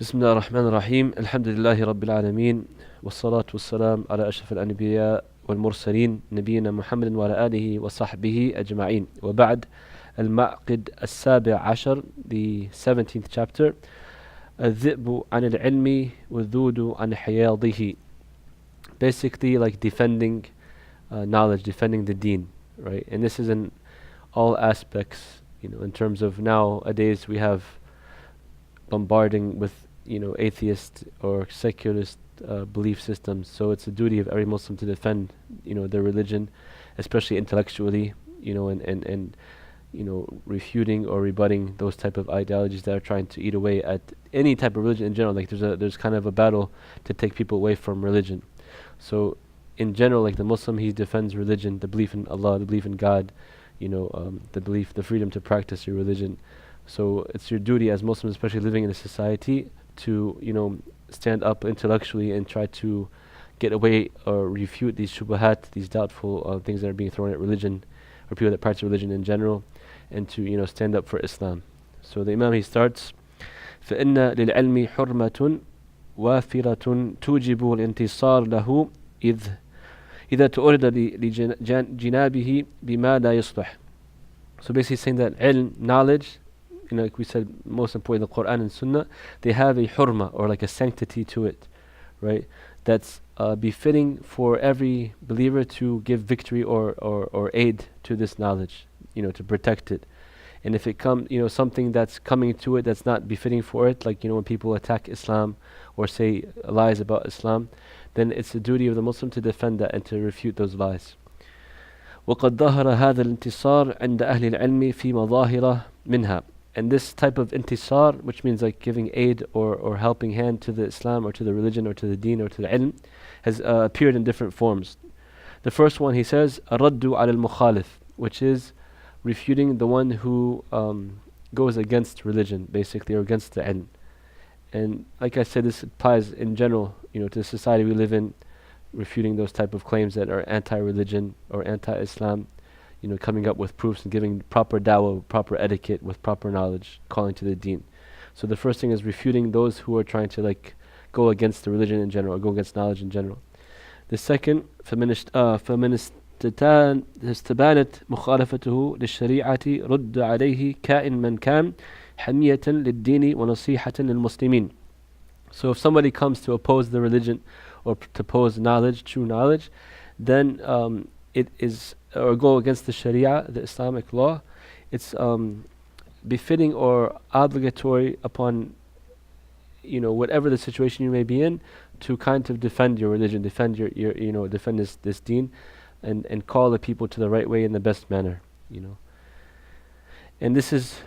بسم الله الرحمن الرحيم الحمد لله رب العالمين والصلاة والسلام على أشرف الأنبياء والمرسلين نبينا محمد وعلى آله وصحبه أجمعين وبعد المعقد السابع عشر the 17th chapter الذئب عن العلم والذود عن حياضه, basically like defending knowledge, defending the deen, right? And this is in all aspects, in terms of nowadays we have bombarding with atheist or secularist belief systems. So it's a duty of every Muslim to defend their religion, especially intellectually, and refuting or rebutting those type of ideologies that are trying to eat away at any type of religion in general. Like there's kind of a battle to take people away from religion. So in general, like the Muslim, he defends religion, the belief in Allah, the belief in God, the freedom to practice your religion. So it's your duty as Muslims, especially living in a society, to stand up intellectually and try to get away or refute these shubuhat, these doubtful things that are being thrown at religion, or people that practice religion in general, and to stand up for Islam. So the Imam, he starts, فإن للعلم حرمة وافرة توجب الانتصار له إذا تؤرد لجنابه بما لا يصلح. So basically saying that ilm, knowledge, like we said, most important, the Quran and Sunnah, they have a hurma, or like a sanctity to it, right? That's befitting for every believer to give victory or aid to this knowledge, to protect it. And if it comes, something that's coming to it that's not befitting for it, like when people attack Islam or say lies about Islam, then it's the duty of the Muslim to defend that and to refute those lies. وقد ظهر هذا الانتصار عند أهل العلم في مظاهر منها. And this type of intisar, which means like giving aid or helping hand to the Islam or to the religion or to the deen or to the ilm, has appeared in different forms. The first one, he says, الرد على المخالف, which is refuting the one who goes against religion, basically, or against the ilm. And like I said, this applies in general, to the society we live in, refuting those type of claims that are anti-religion or anti-Islam, coming up with proofs and giving proper dawah, proper etiquette with proper knowledge, calling to the deen. So the first thing is refuting those who are trying to go against the religion in general, or go against knowledge in general. The second, فمن استبانت مخالفته للشريعة رد عليه كائن من كان حمية للدين ونصيحة للمسلمين. So if somebody comes to oppose the religion or to oppose knowledge, true knowledge, then it is, or go against the Sharia, the Islamic law, it's befitting or obligatory upon whatever the situation you may be in, to kind of defend your religion, defend your defend this deen, and call the people to the right way in the best manner, And this is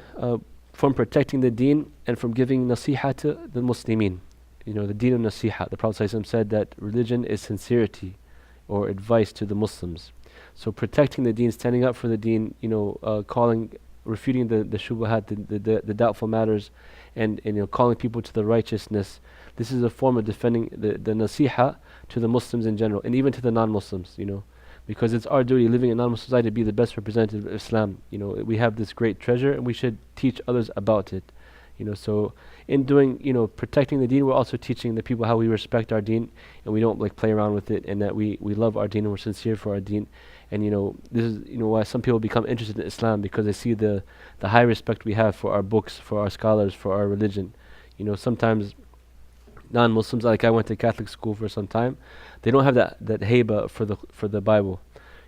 from protecting the deen and from giving nasiha to the Muslimin. The deen of nasiha. The Prophet ﷺ said that religion is sincerity or advice to the Muslims. So protecting the deen, standing up for the deen, refuting the shubuhat, the doubtful matters, and calling people to the righteousness. This is a form of defending the nasiha to the Muslims in general, and even to the non-Muslims, because it's our duty living in a non-Muslim society to be the best representative of Islam. We have this great treasure, and we should teach others about it. So in doing, protecting the deen, we're also teaching the people how we respect our deen, and we don't play around with it, and that we love our deen and we're sincere for our deen. And this is why some people become interested in Islam, because they see the high respect we have for our books, for our scholars, for our religion. Sometimes non-Muslims, like I went to Catholic school for some time, they don't have that haiba for the Bible.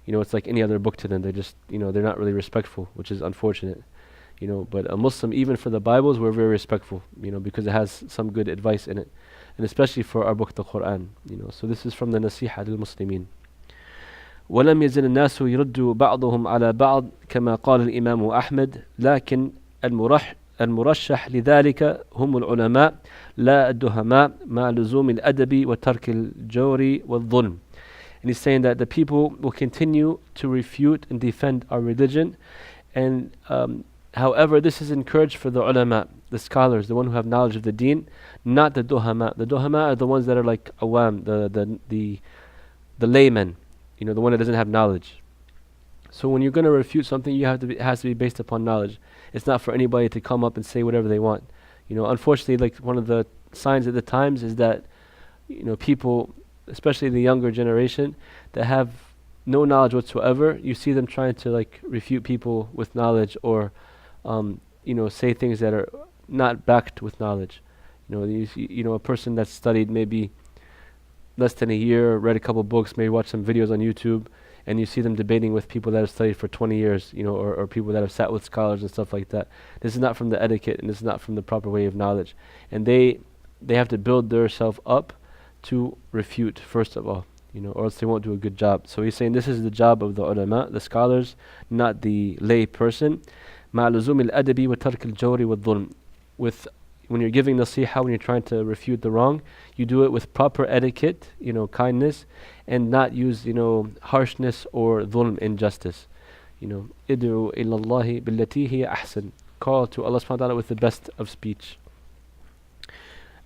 It's like any other book to them. They just they're not really respectful, which is unfortunate. But a Muslim, even for the Bibles, we're very respectful, because it has some good advice in it, and especially for our book, the Quran. So this is from the Nasiha lil Muslimin. ولم يزل الناس يرد بعضهم على بعض كما قال الإمام أحمد لكن المرشح لذلك هم العلماء لا الدهماء مع لزوم الأدب وترك الجور والظلم. And he's saying that the people will continue to refute and defend our religion, and however, this is encouraged for the ulama, the scholars, the one who have knowledge of the deen, not the duhama. The duhama are the ones that are like awam, the laymen, the one that doesn't have knowledge. So when you're going to refute something, it has to be based upon knowledge. It's not for anybody to come up and say whatever they want. Unfortunately, like one of the signs of the times is that people, especially the younger generation, that have no knowledge whatsoever, you see them trying to like refute people with knowledge, or say things that are not backed with knowledge. You see, a person that's studied maybe less than a year, read a couple books, maybe watched some videos on YouTube, and you see them debating with people that have studied for 20 years, or people that have sat with scholars and stuff like that. This is not from the etiquette, and this is not from the proper way of knowledge. And they have to build themselves up to refute, first of all, or else they won't do a good job. So he's saying this is the job of the ulama, the scholars, not the lay person. مع لزوم الأدب وترك الجور والظلم. With when you're giving nasiha, when you're trying to refute the wrong, you do it with proper etiquette, kindness, and not use, harshness or dhulm, injustice. ادعو إلى الله بالتي هي أحسن. Call to Allah subhanahu wa ta'ala with the best of speech.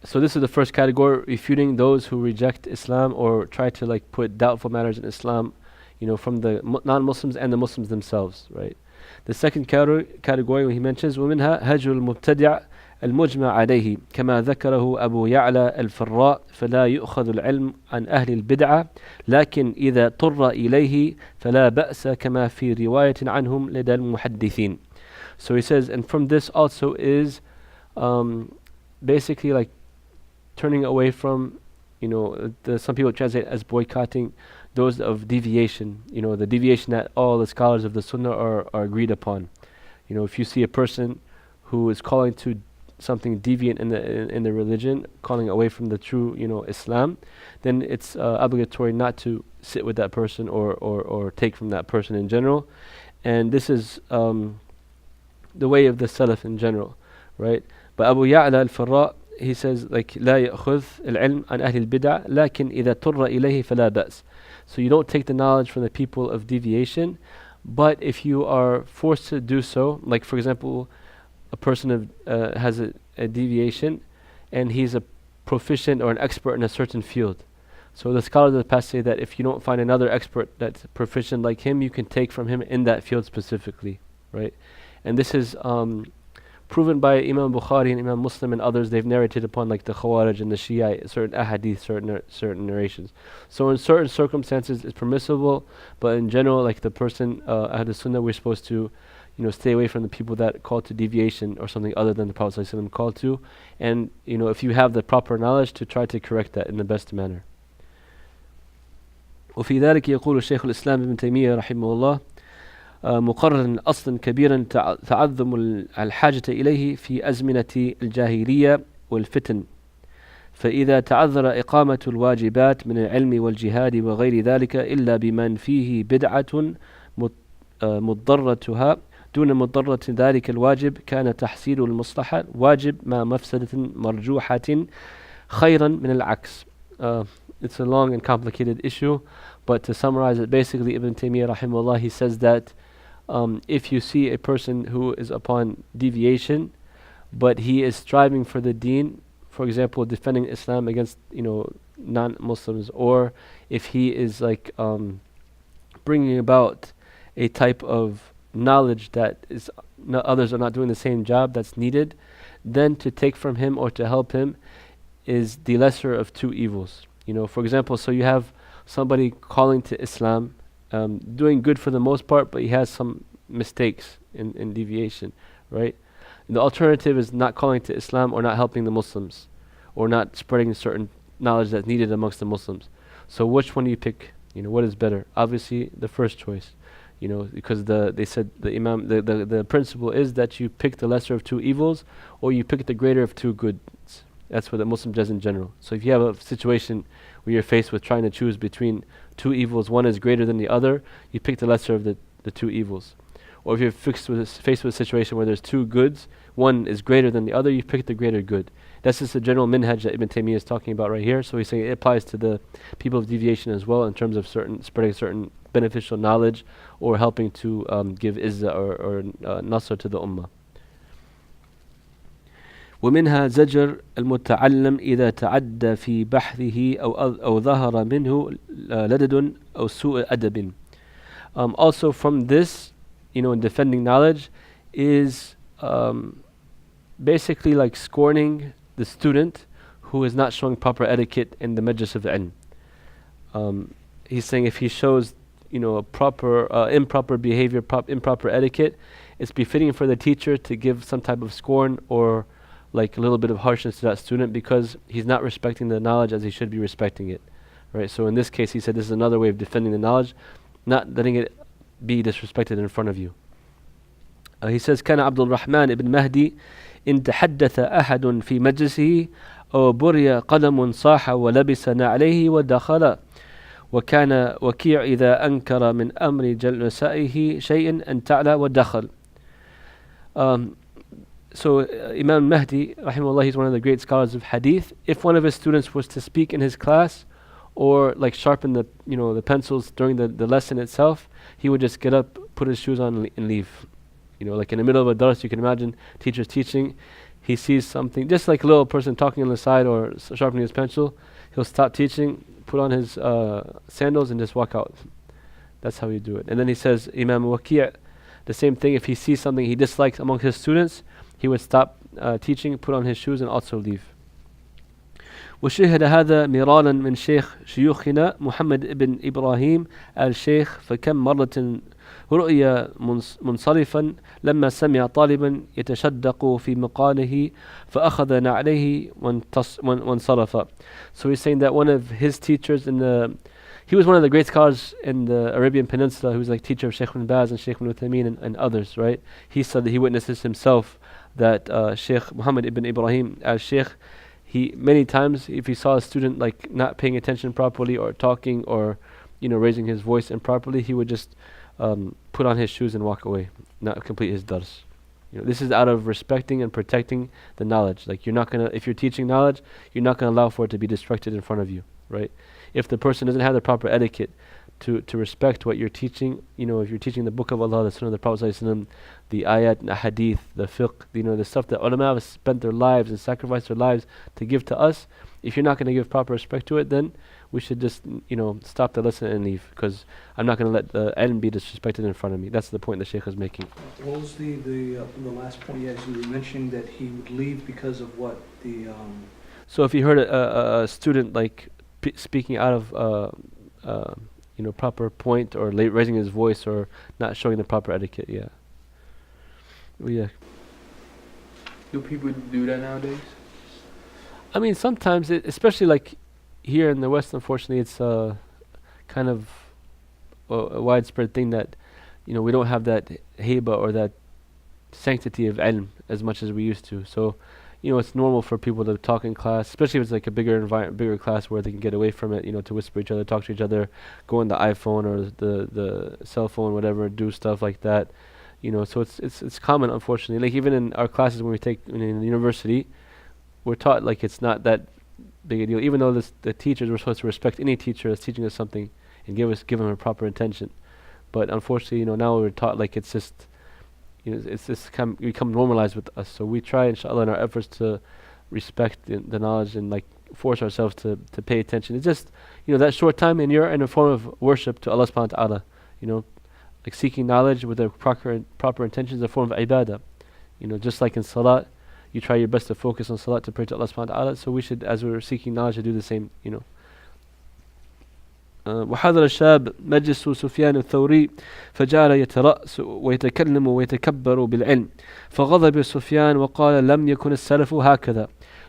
So this is the first category, refuting those who reject Islam or try to like put doubtful matters in Islam, from the non-Muslims and the Muslims themselves, right? The second category he mentions ومنها هجر المبتدع المجمع عليه كما ذكره أبو يعلى الفراء فلا يؤخذ العلم عن أهل البدعة لكن إذا اضطر إليه فلا بأس كما في رواية عنهم لدى المحدثين. So he says, and from this also is basically like turning away from, some people translate as boycotting those of deviation, the deviation that all the scholars of the Sunnah are agreed upon. If you see a person who is calling to something deviant in the religion, calling away from the true, Islam, then it's obligatory not to sit with that person or take from that person in general. And this is the way of the Salaf in general, right? But Abu Ya'la al-Farra, he says, like, لا يأخذ العلم عن أهل البدع لكن إذا اضطر إليه فلا بأس. So you don't take the knowledge from the people of deviation, but if you are forced to do so, like for example, a person has a deviation, and he's a proficient or an expert in a certain field. So the scholars of the past say that if you don't find another expert that's proficient like him, you can take from him in that field specifically, right? And this is proven by Imam Bukhari and Imam Muslim and others. They've narrated upon like the Khawarij and the Shia, certain ahadith, certain narrations. So in certain circumstances it's permissible, but in general, like the person Ahlul Sunnah, we're supposed to stay away from the people that call to deviation or something other than the Prophet ﷺ called to, and if you have the proper knowledge, to try to correct that in the best manner. وفي ذلك يقول الشيخ الإسلام ابن تيمية رحمه الله مقررا أصلا كبيرا تعظم الحاجة إليه في أزمنة الجاهلية والفتن فإذا تعذر إقامة الواجبات من العلم والجهاد وغير ذلك إلا بمن فيه بدعة مضرتها دون مضرة ذلك الواجب كان تحصيل المصلحة واجب مع مفسدة مرجوحة خيرا من العكس. It's a long and complicated issue, but to summarize it, basically Ibn Taymiyyah rahimahullah, he says that if you see a person who is upon deviation, but he is striving for the deen, for example, defending Islam against non-Muslims, or if he is like bringing about a type of knowledge that is others are not doing the same job that's needed, then to take from him or to help him is the lesser of two evils. For example, so you have somebody calling to Islam, doing good for the most part, but he has some mistakes in deviation, right? And the alternative is not calling to Islam or not helping the Muslims or not spreading certain knowledge that's needed amongst the Muslims. So which one do you pick? What is better? Obviously the first choice, because they said the Imam, the principle is that you pick the lesser of two evils or you pick the greater of two goods. That's what the Muslim does in general. So if you have a situation where you're faced with trying to choose between two evils, one is greater than the other, you pick the lesser of the two evils. Or if you're faced with a situation where there's two goods, one is greater than the other, you pick the greater good. That's just the general minhaj that Ibn Taymiyyah is talking about right here. So he's saying it applies to the people of deviation as well, in terms of spreading certain beneficial knowledge or helping to give izzah or nasr to the ummah. ومنها زجر المتعلم إذا تعدى في بحثه أو ظهر منه لدد أو سوء أدب. Also from this, in defending knowledge, is basically like scorning the student who is not showing proper etiquette in the majlis of ilm. He's saying if he shows, a proper improper behavior, improper etiquette, it's befitting for the teacher to give some type of scorn or like a little bit of harshness to that student because he's not respecting the knowledge as he should be respecting it. Right? So in this case, he said this is another way of defending the knowledge, not letting it be disrespected in front of you. He says, كان عبد الرحمن ibn Mahdi إن تحدث أحد في مجلسه أو بري قلم صاح ولبس نعليه ودخل وكان وكيع إذا أنكر من أمر جلسائه شيء أن تعلى ودخل. So Imam Mahdi, rahimahullah, he's one of the great scholars of hadith. If one of his students was to speak in his class or like sharpen the the pencils during the lesson itself, he would just get up, put his shoes on and leave. Like in the middle of a dars, you can imagine teacher's teaching, he sees something, just like a little person talking on the side or sharpening his pencil, he'll stop teaching, put on his sandals and just walk out. That's how you do it. And then he says, Imam Waqi', the same thing, if he sees something he dislikes among his students, he would stop teaching, put on his shoes and also leave. وشهد هذا مرالا من شيخ شيوخنا محمد ابن إبراهيم الشيخ فكم مرة رؤيا منصرفا لما سمع طالبا يتشدق في مقاله فأخذ نعليه وانصرف. So he's saying that one of his teachers he was one of the great scholars in the Arabian Peninsula, who was like teacher of Sheikh ibn Baz and Sheikh ibn Uthaymeen and others, right? He said that he witnessed this himself, that Sheikh Muhammad ibn Ibrahim al-Sheikh, he many times, if he saw a student like not paying attention properly or talking or raising his voice improperly, he would just put on his shoes and walk away, not complete his dars. This is out of respecting and protecting the knowledge. Like if you're teaching knowledge, you're not gonna allow for it to be disrespected in front of you, right? If the person doesn't have the proper etiquette to respect what you're teaching, if you're teaching the book of Allah, the Sunnah of the Prophet ﷺ, the ayat and hadith, the fiqh, the stuff that ulama have spent their lives and sacrificed their lives to give to us, if you're not going to give proper respect to it, then we should just stop the lesson and leave, because I'm not going to let the ilm be disrespected in front of me. That's the point the Shaykh is making. What was the last point? Yes, you were mentioning that he would leave because of what the. So if he heard a student like speaking out of proper point or raising his voice or not showing the proper etiquette, yeah. Do people do that nowadays? I mean, sometimes, especially like here in the West, unfortunately, it's kind of a widespread thing that, we don't have that haiba or that sanctity of ilm as much as we used to. So, it's normal for people to talk in class, especially if it's like a bigger environment, bigger class where they can get away from it, to whisper each other, talk to each other, go on the iPhone or the cell phone, whatever, do stuff like that. So it's common, unfortunately. Like even in our classes when we take in the university, we're taught like it's not that big a deal, even though the teachers, we're supposed to respect any teacher that's teaching us something and give them a proper intention. But unfortunately, now we're taught like it's just, it's just become normalized with us. So we try, inshallah, in our efforts to respect the knowledge and like force ourselves to pay attention. It's just, that short time, and you're in a form of worship to Allah subhanahu wa ta'ala, like seeking knowledge with the proper intentions, a form of ibadah. Just like in salat, you try your best to focus on salat to pray to Allah subhanahu wa ta'ala. So we should, as we're seeking knowledge, to do the same, وحضر الشاب مجلس سفيان الثوري فجعل يترأس ويتكلم ويتكبر بالعلم فغضب سفيان وقال لم يكن السلف هكذا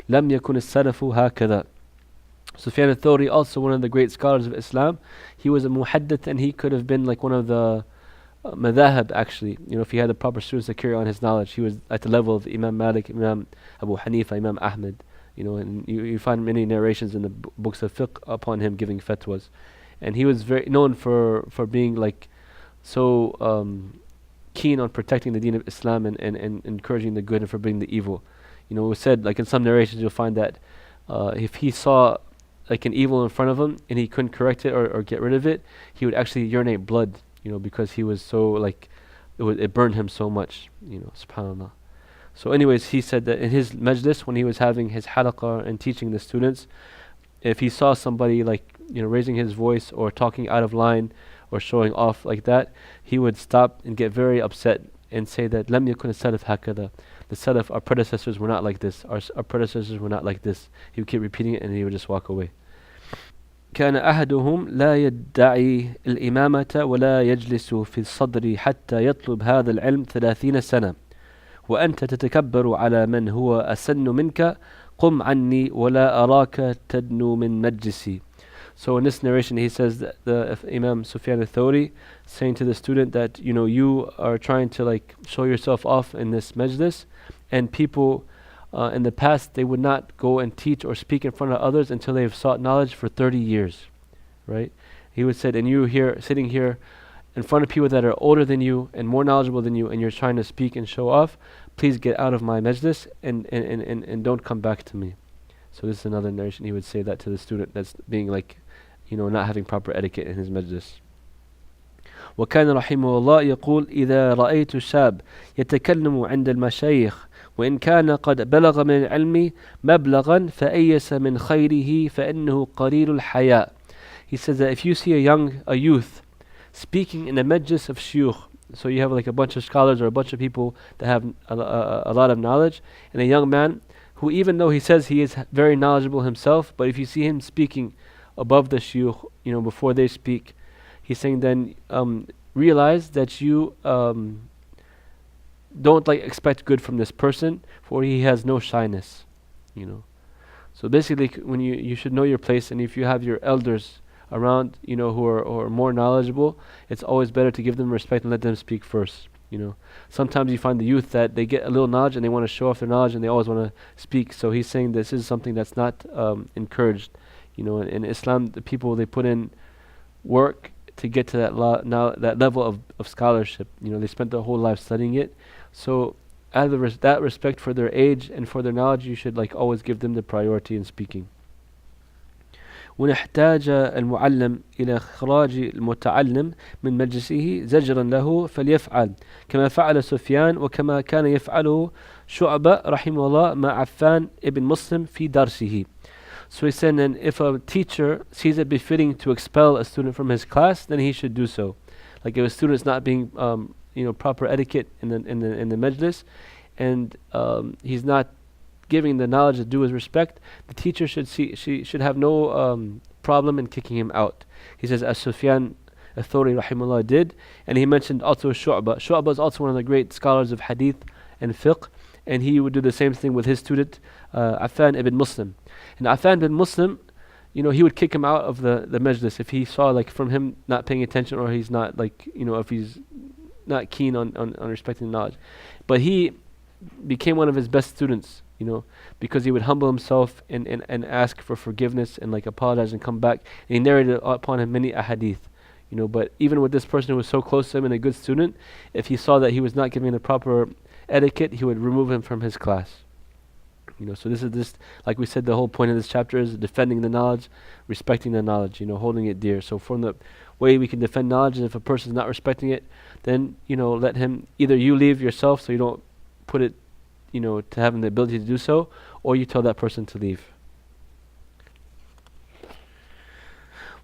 لم يكن السلف هكذا. Sufyan al-Thawri, also one of the great scholars of Islam, he was a muhaddith, and he could have been like one of the madhahib actually. If he had the proper students to carry on his knowledge, he was at the level of Imam Malik, Imam Abu Hanifa, Imam Ahmed. And you find many narrations in the books of fiqh upon him giving fatwas. And he was very known for being like so keen on protecting the deen of Islam and encouraging the good and forbidding the evil. It was said, like in some narrations you'll find that if he saw like an evil in front of him and he couldn't correct it or get rid of it, he would actually urinate blood, because he was so like, it burned him so much, subhanAllah. So anyways, he said that in his majlis, when he was having his halaqah and teaching the students, if he saw somebody like, raising his voice or talking out of line or showing off like that, he would stop and get very upset and say that لم يكن السلف هكذا. The Salaf, our predecessors, were not like this. Our predecessors were not like this. He would keep repeating it and he would just walk away. كان أحدهم لا يدعي الإمامة ولا يجلس في الصدر حتى يطلب هذا العلم 30 سنة وأنت تتكبر على من هو أسن منك قم عني ولا أراك تدنو من مجلسي. So in this narration he says that the Imam Sufyan al-Thawri saying to the student that you are trying to like show yourself off in this majlis, and people in the past they would not go and teach or speak in front of others until they have sought knowledge for 30 years, right? He would say, and you here sitting here in front of people that are older than you and more knowledgeable than you, and you're trying to speak and show off, please get out of my majlis and don't come back to me. So this is another narration. He would say that to the student that's being like, not having proper etiquette in his majlis. وكان رحمه الله يقول إذا رأيت شاب يتكلم عند المشايخ وإن كان قد بلغ من العلم مبلغا فأيس من خيره فإنه قليل الحياء. He says that if you see a youth speaking in a majlis of shuyukh, so you have like a bunch of scholars or a bunch of people that have a lot of knowledge, and a young man who, even though he says he is very knowledgeable himself, but if you see him speaking above the shuyukh, before they speak, he's saying then realize that you don't like expect good from this person, for he has no shyness, So basically, when you should know your place, and if you have your elders around, who are more knowledgeable, it's always better to give them respect and let them speak first. Sometimes you find the youth that they get a little knowledge and they want to show off their knowledge and they always want to speak. So he's saying this is something that's not encouraged. In Islam, the people, they put in work to get to that level of scholarship. They spent their whole life studying it. So out of that respect for their age and for their knowledge, you should like always give them the priority in speaking. وإن احتاج المعلم إلى إخراج المتعلم من مجلسه زجرا له فليفعل كما فعل سفيان وكما كان يفعله شعبة رحمه الله مع عفان ibn Muslim في درسه. So he said, and if a teacher sees it befitting to expel a student from his class, then he should do so. Like if a student is not being proper etiquette in the majlis, and he's not giving the knowledge due his respect, the teacher should have no problem in kicking him out. He says, as Sufyan al-Thawri rahimahullah did, and he mentioned also Shu'bah. Shu'bah is also one of the great scholars of hadith and fiqh, and he would do the same thing with his student Affan ibn Muslim. And Affan ibn Muslim, he would kick him out of the majlis if he saw like from him not paying attention, or he's not like, if he's not keen on respecting knowledge. But he became one of his best students, because he would humble himself and ask for forgiveness and like apologize and come back. And he narrated upon him many ahadith, but even with this person who was so close to him and a good student, if he saw that he was not giving the proper etiquette, he would remove him from his class. So this is like we said, the whole point of this chapter is defending the knowledge, respecting the knowledge, holding it dear. So from the way we can defend knowledge, and if a person is not respecting it, then let him, either you leave yourself so you don't put it to having the ability to do so, or you tell that person to leave.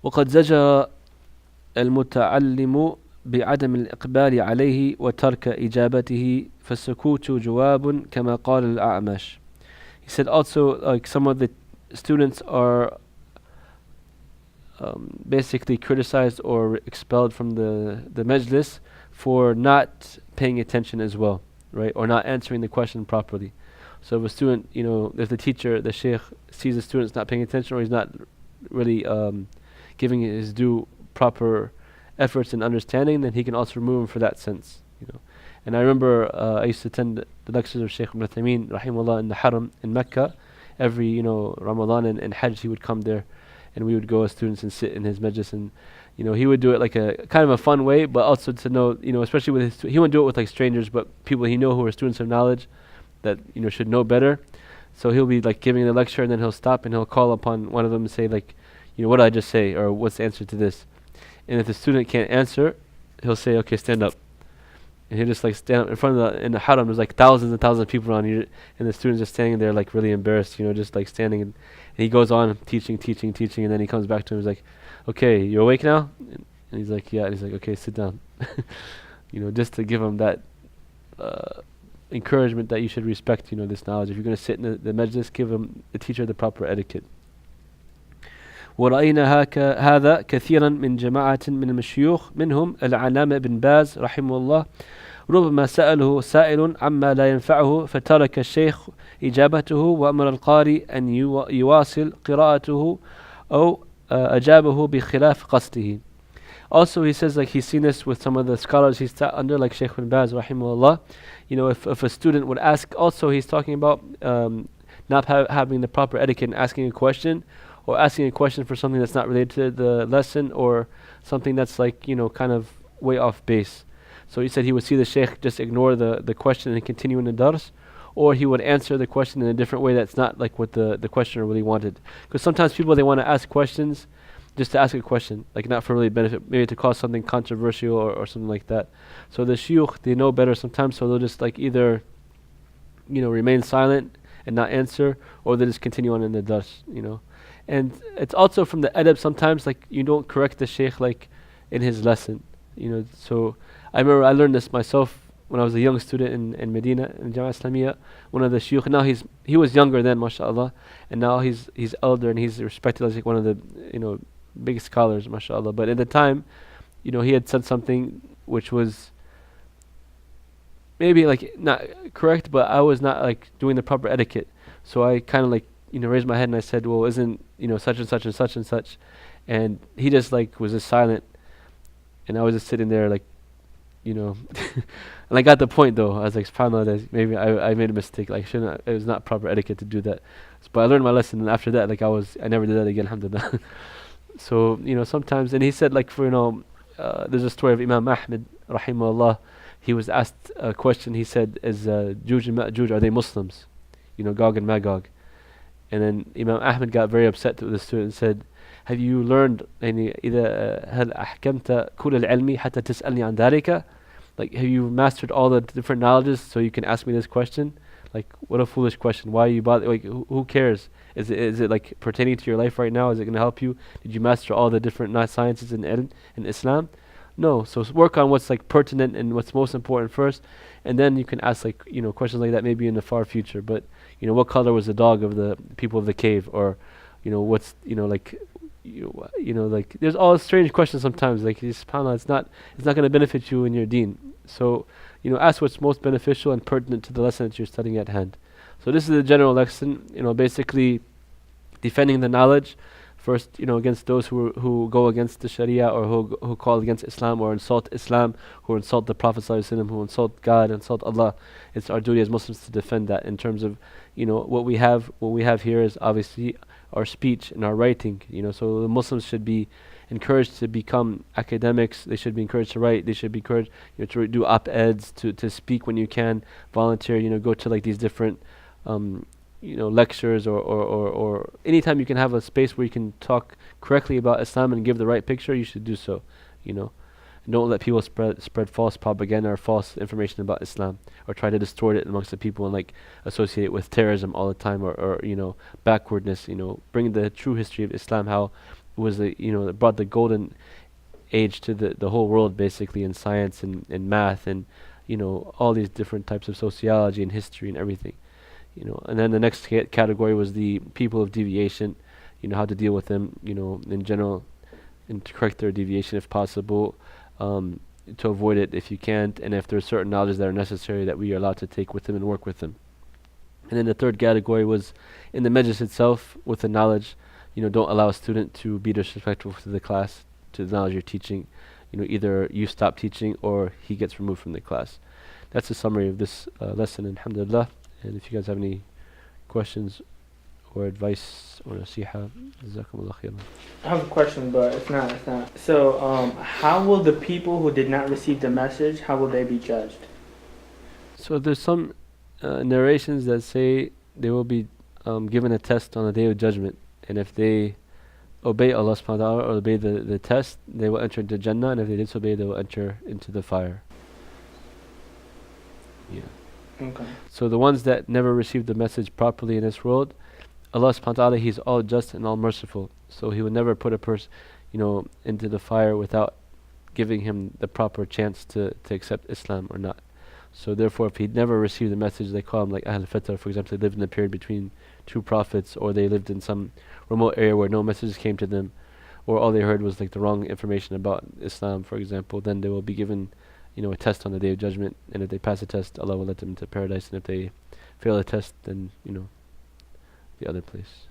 وقد زجر المتعلم بعدم الإقبال عليه وترك إجابته فالسكوت جواب كما قال الأعمش. He said also, like, some of the students are basically criticized or expelled from the majlis for not paying attention as well, right? Or not answering the question properly. So if a student, if the teacher, the sheikh, sees the student's not paying attention, or he's not really giving his due proper efforts and understanding, then he can also remove him for that sense, And I remember I used to attend the lectures of Shaykh Ibn Uthaymeen rahimahullah in the Haram in Mecca. Every Ramadan and Hajj he would come there, and we would go as students and sit in his majlis, and he would do it like a kind of a fun way, but also to know, especially with he wouldn't do it with like strangers, but people he know who are students of knowledge that should know better. So he'll be like giving the lecture, and then he'll stop and he'll call upon one of them and say like, what did I just say, or what's the answer to this? And if the student can't answer, he'll say, okay, stand up. And he'll just like stand up in front of in the haram. There's like thousands and thousands of people around here, and the student's just standing there like really embarrassed, just like standing. And he goes on teaching, and then he comes back to him. He's like, okay, you awake now? And he's like, yeah. And he's like, okay, sit down. Just to give him that encouragement that you should respect, this knowledge. If you're going to sit in the majlis, give the teacher the proper etiquette. ورأينا هذا كثيرا من جماعة من المشيوخ منهم العلامة بن باز رحمه الله ربما سأله سائل عما لا ينفعه فترك الشيخ إجابته وأمر القارئ أن يواصل قراءته أو أجابه بخلاف قصده. Also, he says, like, he's seen this with some of the scholars he's sat under, like Sheikh bin Baz, rahimahullah. If a student would ask, also he's talking about not having the proper etiquette in asking a question, or asking a question for something that's not related to the lesson, or something that's like, kind of way off base. So he said he would see the Sheikh just ignore the question and continue in the dars, or he would answer the question in a different way that's not like what the questioner really wanted. Because sometimes people, they want to ask questions just to ask a question, like not for really benefit, maybe to cause something controversial or something like that. So the shuyukh, they know better sometimes, so they'll just like either, remain silent and not answer, or they just continue on in the dars, And it's also from the adab sometimes, like, you don't correct the shaykh like in his lesson, So I remember I learned this myself when I was a young student in Medina, in Jama'ah Islamiyya. One of the shuyukh, now he was younger then, mashallah, and now he's elder and he's respected as like one of the, big scholars, mashallah. But at the time, he had said something which was maybe like not correct, but I was not like doing the proper etiquette. So I kind of like, raised my head and I said, well, isn't, such and such and such and such. And he just like was just silent. And I was just sitting there like, and I got the point though. I was like, subhanAllah, that maybe I made a mistake. Like, it was not proper etiquette to do that. But I learned my lesson, and after that, like, I never did that again, alhamdulillah. So, sometimes, and he said, like, for, there's a story of Imam Ahmed, rahimahullah. He was asked a question. He said, is Juj and Ma'juj, are they Muslims? Gog and Magog. And then Imam Ahmed got very upset with the student and said, have you learned هل أحكمت كل العلم حتى تسألني عن ذلك? Like, have you mastered all the different knowledges so you can ask me this question? Like, what a foolish question. Why are you bothering? Like, who cares? Is it like pertaining to your life right now? Is it going to help you? Did you master all the different sciences in Islam? No. So work on what's like pertinent and what's most important first, and then you can ask like questions like that maybe in the far future. But what color was the dog of the people of the cave, or what's like like there's all strange questions sometimes. Like, subhanAllah, it's not going to benefit you in your deen. So ask what's most beneficial and pertinent to the lesson that you're studying at hand. So this is the general lesson. Basically defending the knowledge first, against those who go against the Sharia, or who call against Islam, or insult Islam, who insult the Prophet ﷺ, who insult God, insult Allah. It's our duty as Muslims to defend that. In terms of what we have here is obviously our speech and our writing. So the Muslims should be encouraged to become academics. They should be encouraged to write. They should be encouraged to do op-eds, to speak when you can, volunteer. Go to like these different lectures, or anytime you can have a space where you can talk correctly about Islam and give the right picture, you should do so. And don't let people spread false propaganda or false information about Islam, or try to distort it amongst the people and like associate it with terrorism all the time, or backwardness. Bring the true history of Islam, how it was it brought the golden age to the whole world, basically, in science and math and all these different types of sociology and history and everything. And then the next category was the people of deviation, how to deal with them, in general, and to correct their deviation if possible, to avoid it if you can't, and if there's certain knowledge that are necessary that we are allowed to take with them and work with them. And then the third category was in the majlis itself, with the knowledge, don't allow a student to be disrespectful to the class, to the knowledge you're teaching. Either you stop teaching or he gets removed from the class. That's a summary of this lesson, alhamdulillah. And if you guys have any questions or advice or nasiha, jazakumullah khairan. I have a question, but it's not. So, how will the people who did not receive the message, how will they be judged? So there's some narrations that say they will be given a test on the Day of Judgment, and if they obey Allah subhanahu wa ta'ala, or obey the test, they will enter into Jannah, and if they disobey, they will enter into the fire. Yeah. Okay. So the ones that never received the message properly in this world, Allah subhanahu wa ta'ala, He's all just and all merciful. So He would never put a person, into the fire without giving him the proper chance to accept Islam or not. So therefore, if he'd never received the message, they call him like Ahl Fitra. For example, they lived in a period between two prophets, or they lived in some remote area where no messages came to them, or all they heard was like the wrong information about Islam, for example. Then they will be given, a test on the Day of Judgment, and if they pass the test, Allah will let them into paradise, and if they fail the test, then the other place.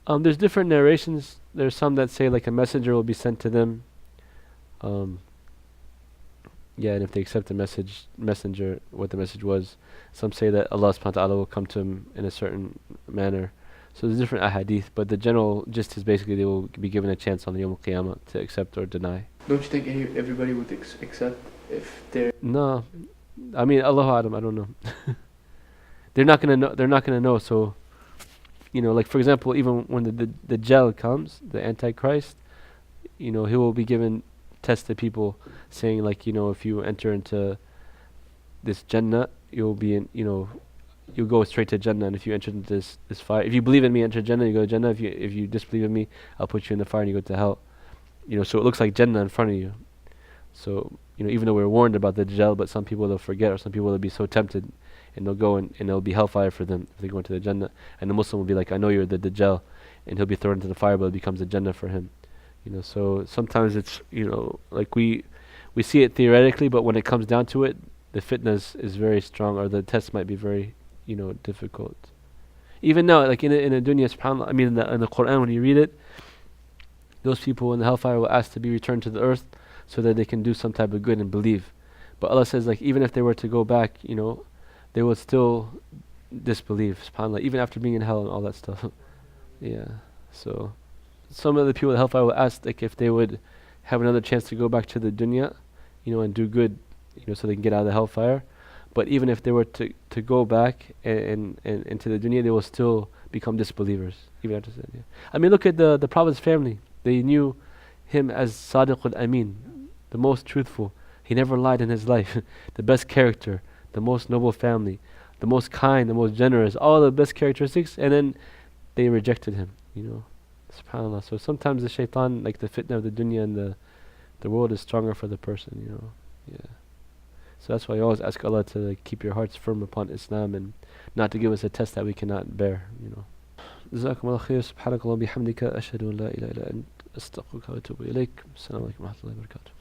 There's different narrations. There's some that say like a messenger will be sent to them. And if they accept the messenger, what the message was. Some say that Allah subhanahu wa ta'ala will come to them in a certain manner. So there's different ahadith, but the general gist is basically they will be given a chance on the Yawm al-Qiyamah to accept or deny. Don't you think everybody would accept if they're... No, I mean, Allahu A'lam, I don't know. They're not gonna know. They're not gonna know. So, like for example, even when the Dajjal comes, the Antichrist, he will be given tests to people, saying like, if you enter into this Jannah, you'll be in, you'll go straight to Jannah, and if you enter into this fire, if you believe in me, enter Jannah, you go to Jannah. If you disbelieve in me, I'll put you in the fire and you go to hell. So it looks like Jannah in front of you. So even though we're warned about the Dajjal, but some people will forget, or some people will be so tempted, and they'll go and it'll be hellfire for them if they go into the Jannah. And the Muslim will be like, I know you're the Dajjal, and he'll be thrown into the fire, but it becomes a Jannah for him. So sometimes it's like we see it theoretically, but when it comes down to it, the fitness is very strong, or the test might be very difficult. Even now, like in a dunya, subhanAllah, I mean in the Quran, when you read it, those people in the hellfire will ask to be returned to the earth so that they can do some type of good and believe. But Allah says, like, even if they were to go back, they will still disbelieve, subhanAllah, even after being in hell and all that stuff. Yeah. So some of the people in the hellfire will ask, like, if they would have another chance to go back to the dunya, and do good, so they can get out of the hellfire. But even if they were to go back and into the dunya, they will still become disbelievers, even after that. Yeah. I mean, look at the Prophet's family. They knew him as Sadiq al-Amin, the most truthful. He never lied in his life. The best character, the most noble family, the most kind, the most generous, all the best characteristics, and then they rejected him, SubhanAllah. So sometimes the shaitan, like the fitna of the dunya and the world, is stronger for the person, Yeah. So that's why I always ask Allah to keep your hearts firm upon Islam and not to give us a test that we cannot bear, جزاكم الله خير سبحانك اللهم وبحمدك أشهد أن لا إله إلا أنت أستغفرك وأتوب إليك السلام عليكم ورحمة الله وبركاته